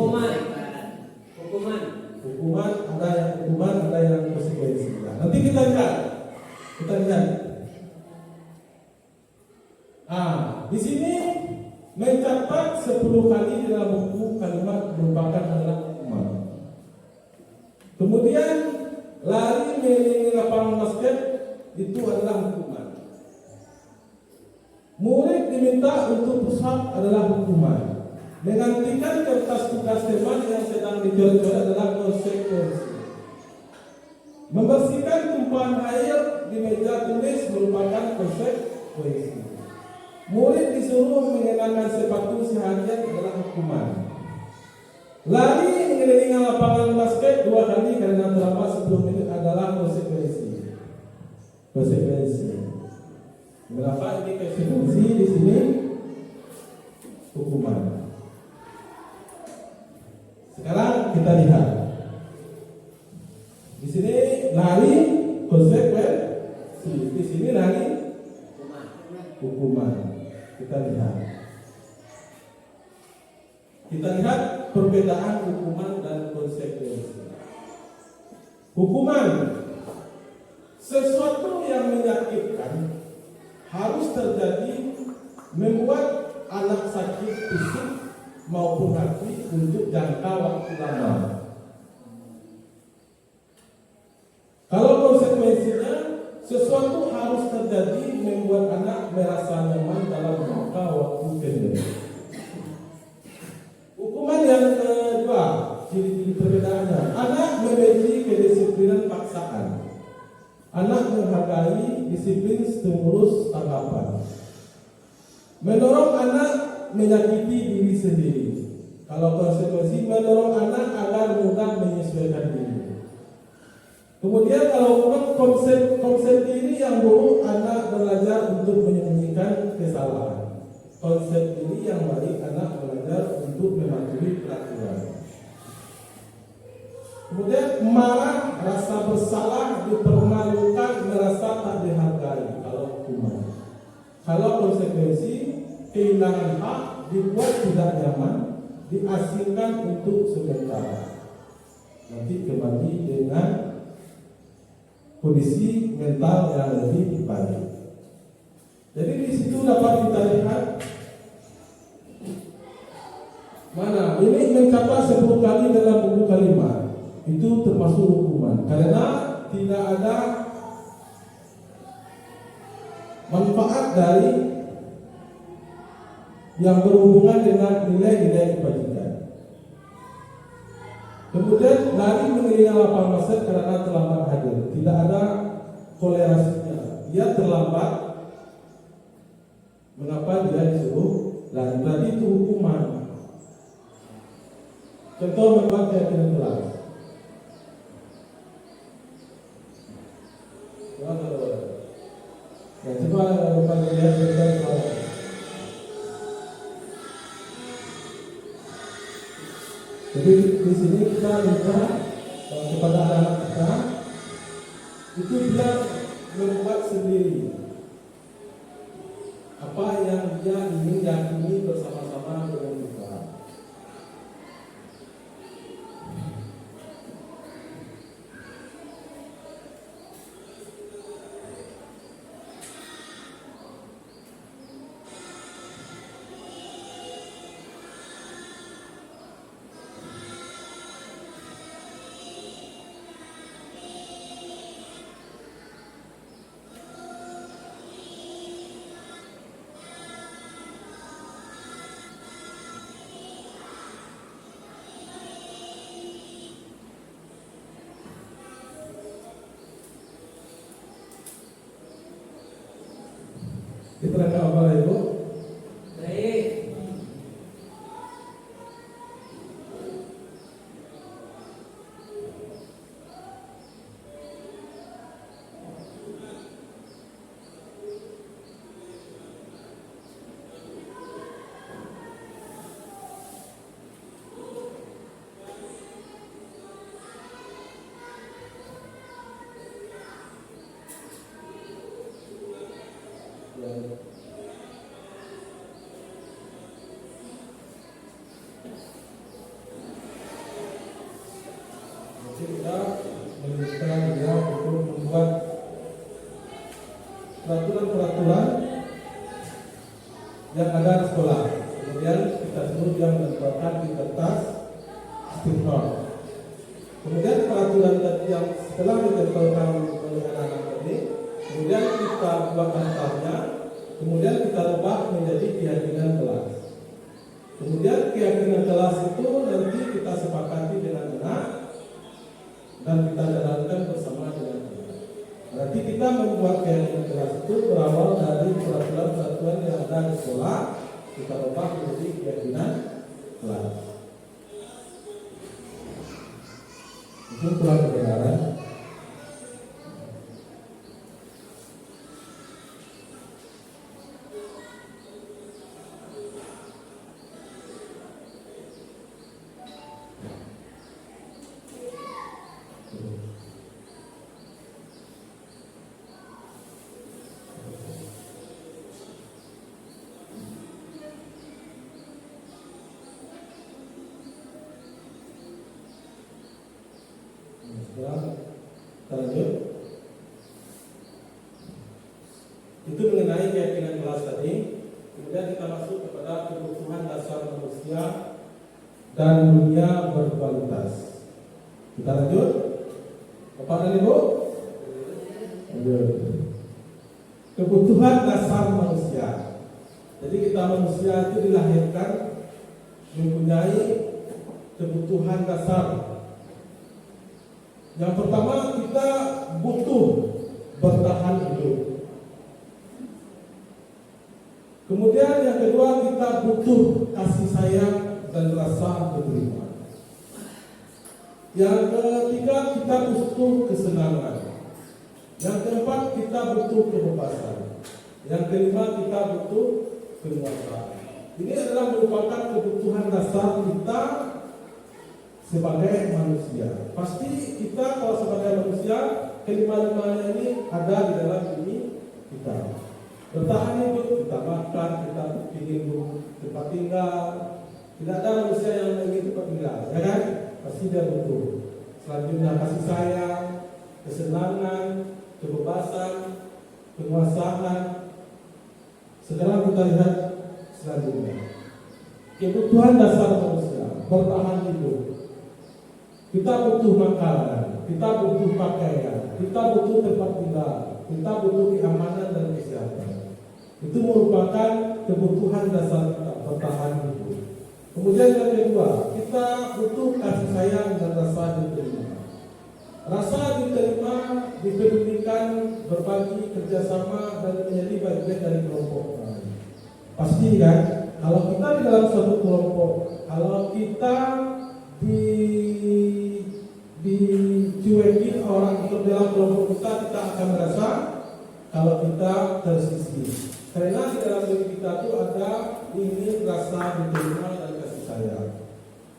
Hukuman ada yang konsekuensi. Nah, nanti kita lihat. Di sini mencatat 10 kali dalam buku kalimat merupakan adalah hukuman. Kemudian lari mengelilingi lapangan basket itu adalah hukuman. Murid diminta untuk push up adalah hukuman. Menggantikan kertas tugas teman yang sedang dicoret-coret adalah konsekuensi. Membersihkan tumpahan air di meja tulis merupakan konsekuensi. Murid disuruh mengenakan sepatu seharian adalah hukuman. Lari mengelilingi lapangan basket 2 kali karena terlambat 10 menit adalah konsekuensi. Berapa ini konsekuensi di sini? Hukuman. Sekarang kita lihat. Di sini lari konsekuensi, di sini lari hukuman. Kita lihat perbedaan hukuman dan konsekuensi. Hukuman, sesuatu yang menyakitkan harus terjadi membuat anak sakit fisik maupun hati untuk jangka waktu lama. Kalau konsekuensinya, sesuatu harus terjadi membuat anak merasa nyaman dalam jangka waktu pendek. Hukuman yang kedua, ciri-ciri perbedaannya, anak membenci kedisiplinan paksaan. Anak menghargai disiplin stimulus tanggapan. Mendorong anak menyakiti diri sendiri. Kalau konsekuensi, mendorong anak agar mudah menyesuaikan diri. Kemudian kalau konsep diri yang buruk, anak belajar untuk menyembunyikan kesalahan. Konsep diri yang baik, anak belajar untuk mematuhi peraturan. Kemudian marah, rasa bersalah, dipermalukan, merasa tak dihargai. Kalau hukuman. Kalau konsekuensi, kehilangan hak, dibuat tidak nyaman, diasingkan untuk sementara. Nanti kembali dengan kondisi mental yang lebih baik. Jadi di situ dapat kita lihat mana ini mencatat 10 kali dalam buku kalimat. Itu termasuk hukuman karena tidak ada manfaat dari yang berhubungan dengan nilai-nilai kebajikan. Kemudian lari mengelilingi lapangan basket karena terlambat hadir. Tidak ada kolerasinya. Dia terlambat. Mengapa dia disuruh lari? Berarti itu hukuman. Contoh membuat keyakinan kelas. Ya, coba Bapak lihat soal. Jadi di sini kita lihat kepada anak kita itu dia membuat sendiri apa yang dia ingin yakini bersama-sama dengan kita. Diterangkan apa Ibu? Baik. Kita meminta dia untuk membuat peraturan-peraturan yang ada di sekolah. Kemudian kita suruh dia menempatkan di kertas stiker. Kemudian peraturan yang setelah ditempelkan oleh anak-anak tadi, kemudian kita buat daftarnya, kemudian kita ubah menjadi keyakinan kelas. Kemudian keyakinan kelas itu nanti kita sepakati dengan anak dan kita jalankan bersama dengan kita. Berarti kita membuat keyakinan kelas itu berawal dari peraturan-peraturan yang ada di sekolah, kita ubah menjadi keyakinan kelas. Itu kurang kebenaran. Lanjut. Itu mengenai keyakinan kelas tadi. Kemudian kita masuk kepada kebutuhan dasar manusia dan dunia berkualitas. Kita lanjut. Bapak dan Ibu. Lanjut. Kebutuhan dasar manusia. Jadi kita manusia itu dilahirkan mempunyai kebutuhan dasar. Yang pertama, kita butuh bertahan hidup. Kemudian yang kedua, kita butuh kasih sayang dan rasa berterima. Yang ketiga, kita butuh kesenangan. Yang keempat, kita butuh kebebasan. Yang kelima, kita butuh kekuasaan. Ini adalah merupakan kebutuhan dasar kita sebagai manusia. Pasti kita kalau sebagai manusia, kelima-limanya ini ada di dalam diri kita. Bertahan hidup, kita makan, kita ingin tempat tinggal. Tidak ada manusia yang ingin tempat tinggal, ya kan? Pasti dia butuh. Selanjutnya kasih sayang, kesenangan, kebebasan, penguasaan. Sekarang kita lihat selanjutnya. Kebutuhan dasar manusia, bertahan hidup. Kita butuh makanan, kita butuh pakaian, kita butuh tempat tinggal, kita butuh keamanan dan kesehatan. Itu merupakan kebutuhan dasar kita, bertahan hidup. Kemudian yang kedua, kita butuh kasih sayang dan rasa diterima. Rasa diterima dipedulikan, berbagi, kerjasama, dan menjadi bagian dari kelompok lain. Pasti kan, kalau kita di dalam suatu kelompok, kalau kita dicuekin orang untuk dalam kelompok kita akan merasa kalau kita tersisih. Karena di dalam diri kita itu ada ingin rasa diterima dan kasih sayang.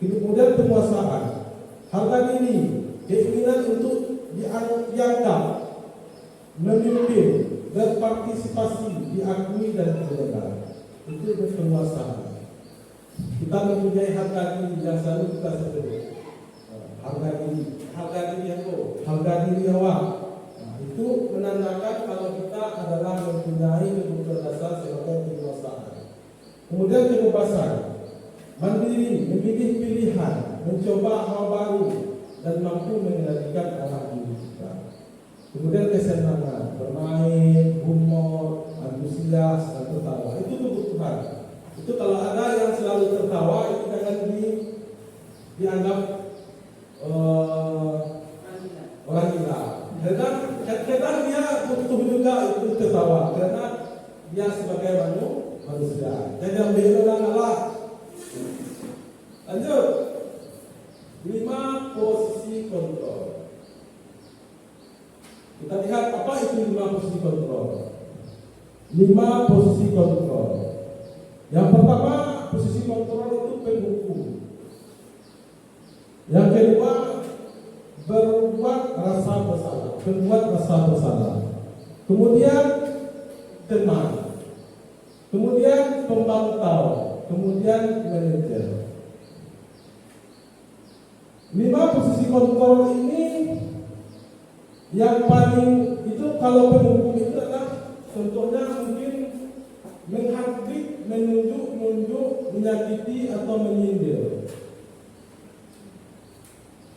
Kemudian penguasaan, harga diri, keinginan untuk dianggap, memimpin, berpartisipasi, diakui dan didengar. Itu penguasaan. Kita mempunyai harga diri yang selalu kita sebut. Harga diri awak. Itu menandakan kalau kita adalah mempunyai kecerdasan sebagai penguasaan. Kemudian kebebasan, mandiri, memilih pilihan, mencoba hal baru, dan mampu mengendalikan arah diri kita. Kemudian kesenangan, bermain, humor, antusias, dan tertawa. Itu kebutuhan. Itu kalau ada yang selalu tertawa, itu jangan dianggap orang gila. Kadang dia butuh juga itu tertawa karena dia sebagai manusia. Jangan bilang Allah. Lanjut. 5 posisi kontrol. Kita lihat apa itu 5 posisi kontrol. 5 posisi kontrol. Yang pertama, posisi kontrol itu penghukum. Yang kedua, berbuat rasa bersalah. Kemudian teman. Kemudian pemantau. Kemudian manajer. 5 posisi kontrol ini yang paling itu kalau penghukum itu adalah contohnya mungkin menghardik, menunjuk, menyakiti atau menyindir.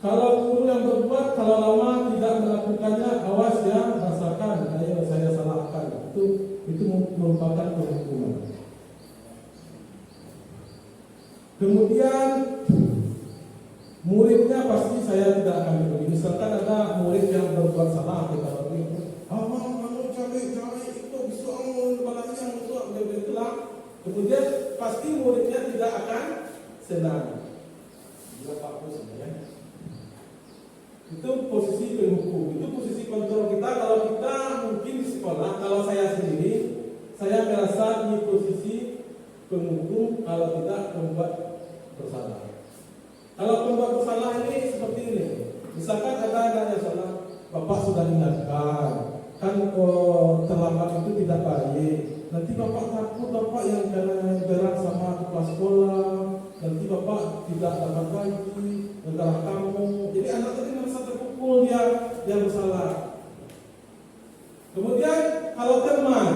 Kalau guru yang berbuat, kalau lama tidak melakukannya, awas ya, rasakan, ayo saya salahkan. Itu merupakan penghukuman. Kemudian muridnya pasti saya tidak akan begini. Misalkan ada murid yang berbuat salah, kita beri, cabai itu bisa balanya itulah. Kemudian pasti muridnya tidak akan senang. Juga Pak Bos ya. Itu posisi penghukum, itu posisi kontrol kita. Kalau kita mungkin di sekolah, kalau saya sendiri, saya merasa di posisi penghukum kalau tidak membuat bersalah. Kalau membuat bersalah ini seperti ini, misalkan ada anak yang salah, Bapak sudah ingatkan, kan terlambat itu tidak baik. Nanti Bapak takut Bapak yang gerak sama kepala sekolah, nanti Bapak tidak dapat gaji, negara kamu. Jadi anak tadi merasa terpukul, dia bersalah. Kemudian kalau teman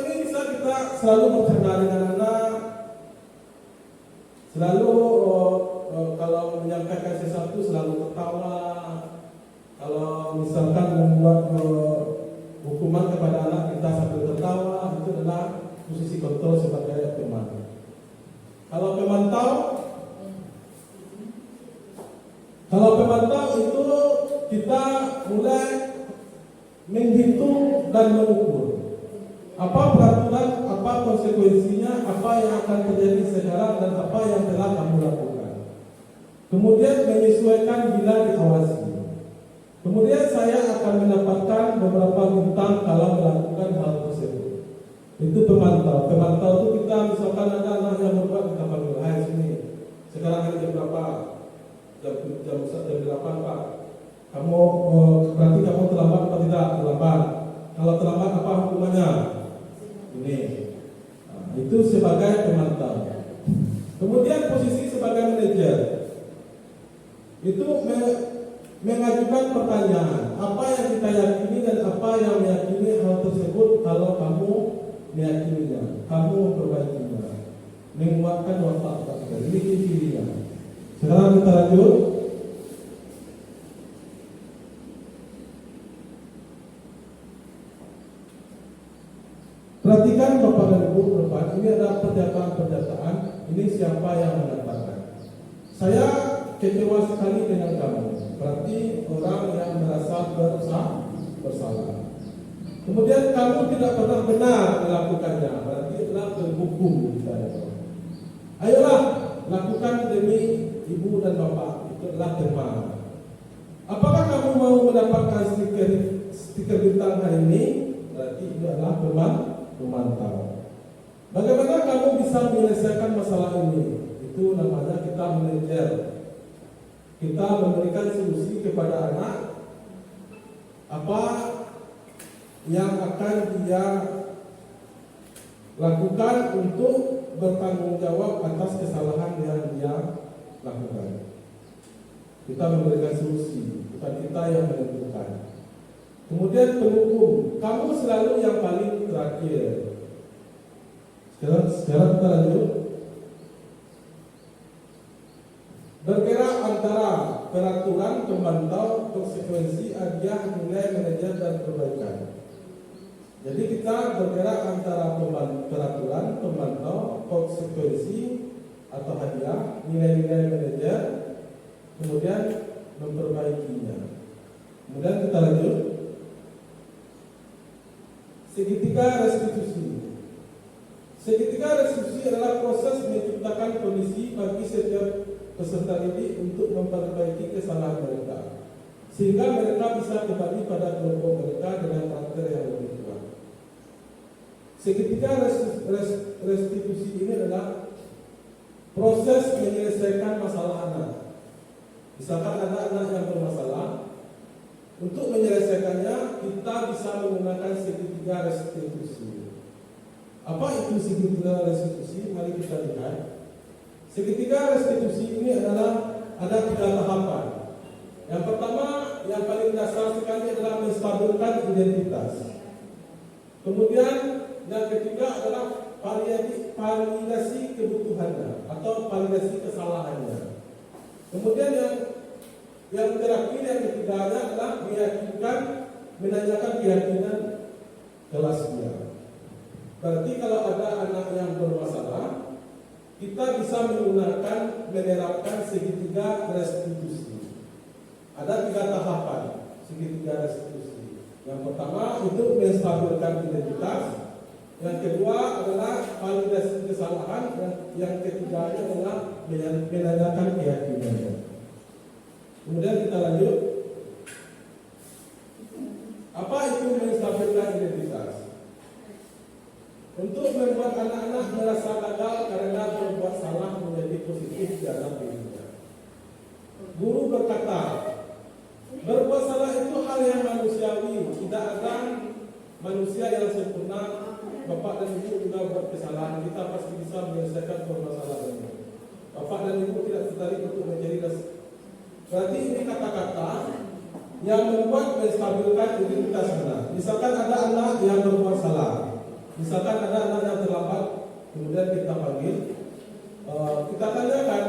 ini bisa kita selalu bercanda dengan anak, selalu kalau menyampaikan sesuatu selalu tertawa. Kalau misalkan membuat hukuman kepada anak kita sambil tertawa, itu adalah posisi kontrol sebagai teman. Kalau pemantau itu kita mulai menghitung dan mengukur apa peraturan, apa konsekuensinya, apa yang akan terjadi sekarang dan apa yang telah kamu lakukan. Kemudian menyesuaikan bila diawasi. Kemudian saya akan mendapatkan beberapa bintang kalau melakukan hal tersebut. Itu pemantau. Pemantau itu kita misalkan ada anak yang berbuat, kita panggil, hai sini. Sekarang jam berapa? Jam 8 Pak. Kamu berarti kamu terlambat atau tidak? Terlambat. Kalau terlambat apa hukumannya? Ini. Nah, itu sebagai pemantau. Kemudian posisi sebagai manajer. Itu mengajukan pertanyaan, apa yang kita yakini dan apa yang meyakini hal tersebut. Kalau kamu meyakininya, kamu memperbaikinya, menguatkan watak kita. Ini cirinya. Sekarang kita lanjut. Perhatikan Bapak dan Ibu perempuan, ini ada pernyataan-pernyataan. Ini siapa yang mengatakan? Saya kecewa sekali dengan kamu. Berarti orang yang merasa bersalah. Kemudian kamu tidak pernah benar melakukannya. Berarti adalah berhukum kita. Ayolah, lakukan demi ibu dan bapak. Itu adalah tema. Apakah kamu mau mendapatkan stiker bintang hari ini? Berarti itu adalah memantau. Bagaimana kamu bisa menyelesaikan masalah ini? Itu namanya kita manajer. Kita memberikan solusi kepada anak apa yang akan dia lakukan untuk bertanggung jawab atas kesalahan yang dia lakukan. Kita memberikan solusi, bukan kita yang menentukan. Kemudian penghukum, kamu selalu yang paling terakhir. Sekarang kita lanjut. Bergerak antara peraturan, pemantau, konsekuensi, hadiah, nilai, manajer, dan perbaikan. Jadi kita bergerak antara peraturan, pemantau, konsekuensi atau hadiah, nilai-nilai manajer, kemudian memperbaikinya. Kemudian kita lanjut. Segitiga restitusi. Segitiga restitusi adalah proses menciptakan kondisi bagi setiap peserta didik untuk memperbaiki kesalahan mereka, sehingga mereka bisa kembali pada kelompok mereka dengan karakter yang lebih kuat. Segitiga restitusi ini adalah proses menyelesaikan masalah anak. Misalkan ada anak yang bermasalah, untuk menyelesaikannya kita bisa menggunakan segitiga restitusi. Apa itu segitiga restitusi? Mari kita lihat. Segitiga restitusi ini adalah ada 3 tahapan. Yang pertama, yang paling dasar sekali adalah menstabilkan identitas. Kemudian yang ketiga adalah validasi kebutuhannya atau validasi kesalahannya. Kemudian yang terakhir, yang ketiga adalah menanyakan keyakinan kelas dia. Berarti kalau ada anak yang bermasalah, kita bisa menerapkan segitiga restitusi. Ada 3 tahapan segitiga restitusi. Yang pertama itu menstabilkan identitas. Yang kedua adalah validasi kesalahan. Yang ketiga adalah menanyakan keyakinannya. Kemudian kita lanjut. Apa itu menstabilkan identitas? Untuk membuat anak-anak merasa gagal karena berbuat salah menjadi positif dalam dirinya. Guru berkata, berbuat salah itu hal yang manusiawi. Tidak ada manusia yang sempurna. Bapak dan ibu juga buat kesalahan. Kita pasti bisa menyelesaikan permasalahan ini. Bapak dan ibu tidak tertarik untuk menjadi. Berarti ini kata-kata yang membuat menstabilkan identitas benar. Misalkan ada anak yang berbuat salah. Misalkan ada anak yang terlambat, kemudian kita panggil, kita tanyakan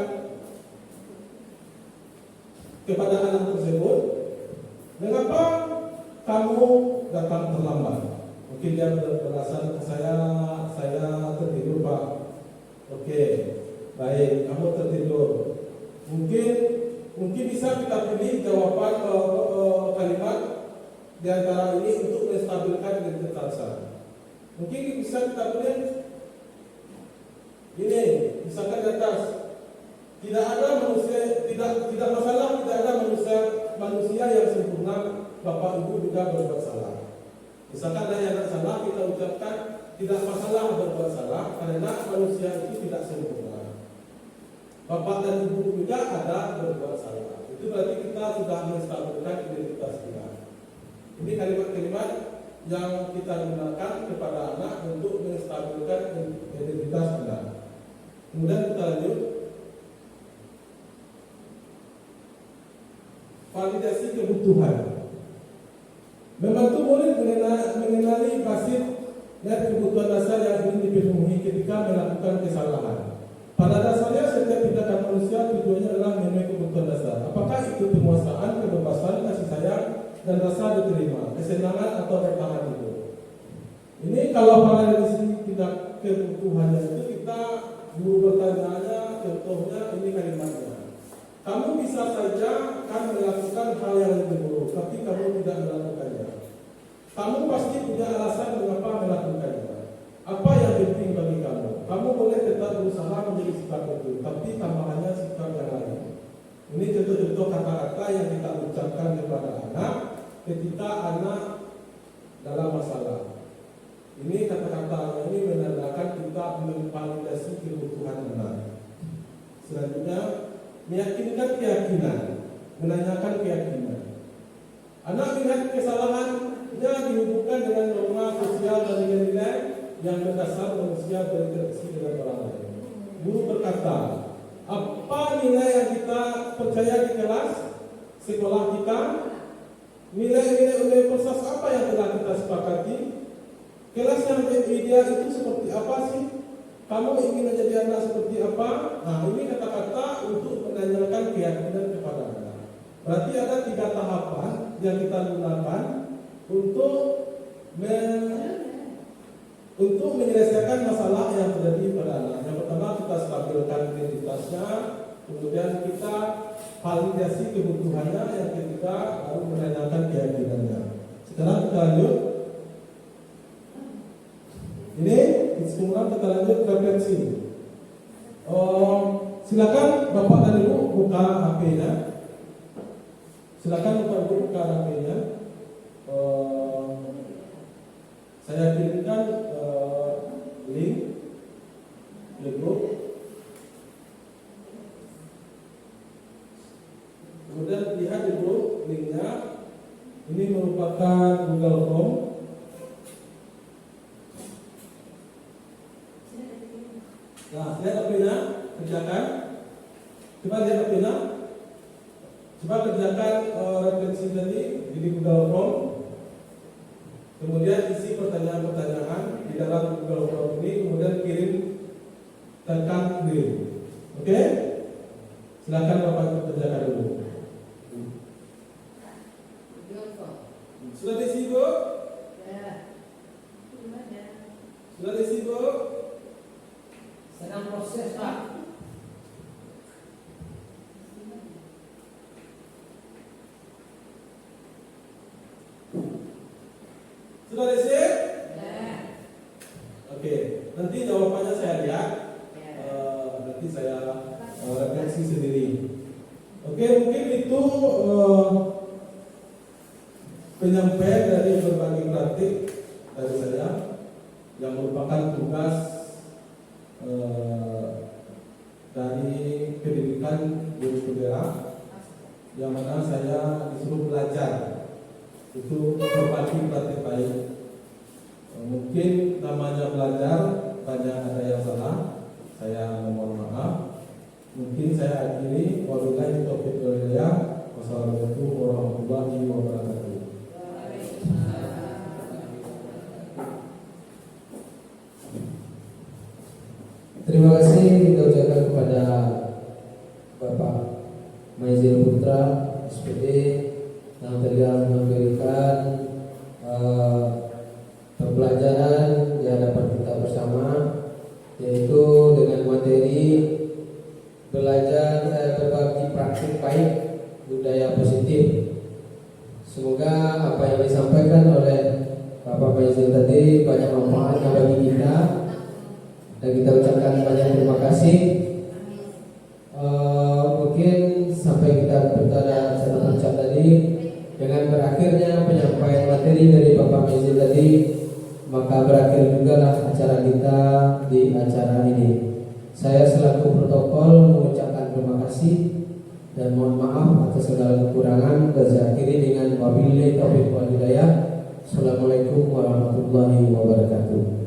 kepada anak tersebut, mengapa kamu datang terlambat? Mungkin dia beralasan saya tertidur Pak. Oke, baik, kamu tertidur. Mungkin bisa kita pilih jawaban kalimat di antara ini untuk menstabilkan identitas. Mungkin bisa kita pilih ini, misalkan di atas, tidak ada manusia, tidak masalah, tidak ada manusia yang sempurna. Bapak ibu juga berbuat salah. Misalkan ada yang salah, kita ucapkan tidak masalah berbuat salah karena manusia itu tidak sempurna. Bapak dan ibu juga ada berbuat salah. Itu berarti kita sudah menstabilkan identitas kita. Ini kalimat-kalimat yang kita gunakan kepada anak untuk menstabilkan identitas kita. Kemudian kita lanjut. Validasi kebutuhan. Membantu murid mengenali basis dan kebutuhan dasar yang ingin dipenuhi ketika melakukan kesalahan. Pada dasarnya setiap tindakan manusia tujuannya adalah memenuhi kebutuhan dasar. Apakah itu penguasaan, kebebasan, kasih sayang, dan rasa diterima, kesenangan atau bertahan hidup. Ini kalau pada dari sisi tidak kebutuhannya itu kita guru bertanya, contohnya ini kalimatnya. Kamu bisa saja kan melakukan hal yang lebih buruk, tapi kamu tidak melakukannya. Kamu pasti punya alasan mengapa melakukannya. Apa yang penting bagi kamu? Kamu boleh tetap berusaha menjadi sikap itu, tapi tambahannya sikap yang lain. Ini contoh-contoh kata-kata yang kita ucapkan kepada anak ketika anak dalam masalah. Ini kata-kata ini menandakan kita memvalidasi kebutuhan anak. Selanjutnya, meyakinkan keyakinan, menanyakan keyakinan. Anak melihat kesalahannya dihubungkan dengan norma sosial dan nilai-nilai yang berdasar manusia berinteraksi dengan orang lain. Guru berkata, apa nilai yang kita percaya di kelas sekolah kita? Nilai-nilai universal apa yang telah kita sepakati? Kelas yang ideal itu seperti apa sih? Kamu ingin menjadi anak seperti apa? Nah, ini kata-kata untuk menanyakan keyakinan kepada anak. Berarti ada 3 tahapan yang kita gunakan untuk menyelesaikan masalah yang terjadi pada anak. Yang pertama kita stabilkan identitasnya, kemudian kita validasi kebutuhannya, yang ketiga baru menanyakan keyakinannya. Sekarang kita lanjut. Ini kemudian kita lanjut refleksi. Silakan Bapak dan Ibu buka HP-nya. Silakan Bapak Ibu buka HP-nya. Saya kirimkan link grup. Kemudian lihat di grup linknya. Ini merupakan Google Form. Nah, lihat HP-nya, kerjakan. Coba lihat HP-nya. Coba kerjakan refleksi tadi di Google Form. Kemudian isi pertanyaan-pertanyaan di dalam Google Form ini, kemudian kirim, tekan kirim. Oke? Silakan Bapak kerjakan dulu. Sudah diisi, Bu? Sudah diisi, Bu? Sedang proses, Pak. Sudah diisi? Oke, nanti jawabannya saya lihat. Nanti saya refleksi sendiri. Oke, mungkin itu penyampaian dari berbagai praktik dari saya yang merupakan tugas dari pendidikan guru penggerak, yang mana saya disuruh belajar itu berbagi praktik baik. Mungkin namanya belajar banyak ada yang salah, saya mohon maaf. Mungkin saya akhiri. Wabillahi taufiq wal hidayah. Wassalamualaikum warahmatullahi wabarakatuh. Terima kasih kita ucapkan kepada Bapak Maizil Putra SPD yang telah memberikan pembelajaran di hadapan kita bersama, yaitu dengan materi belajar berbagi praktik baik budaya positif. Semoga apa yang disampaikan oleh Bapak Maizil tadi banyak manfaatnya bagi kita, dan kita ucapkan banyak terima kasih. Mungkin sampai kita bertanya satu ucap tadi, dengan berakhirnya penyampaian materi dari Bapak Maizil tadi, maka berakhir juga lah acara kita di acara ini. Saya selaku protokol mengucapkan terima kasih dan mohon maaf atas segala kekurangan. Dan saya akhiri dengan wabillahi taufiq wal hidayah. Assalamualaikum warahmatullahi wabarakatuh.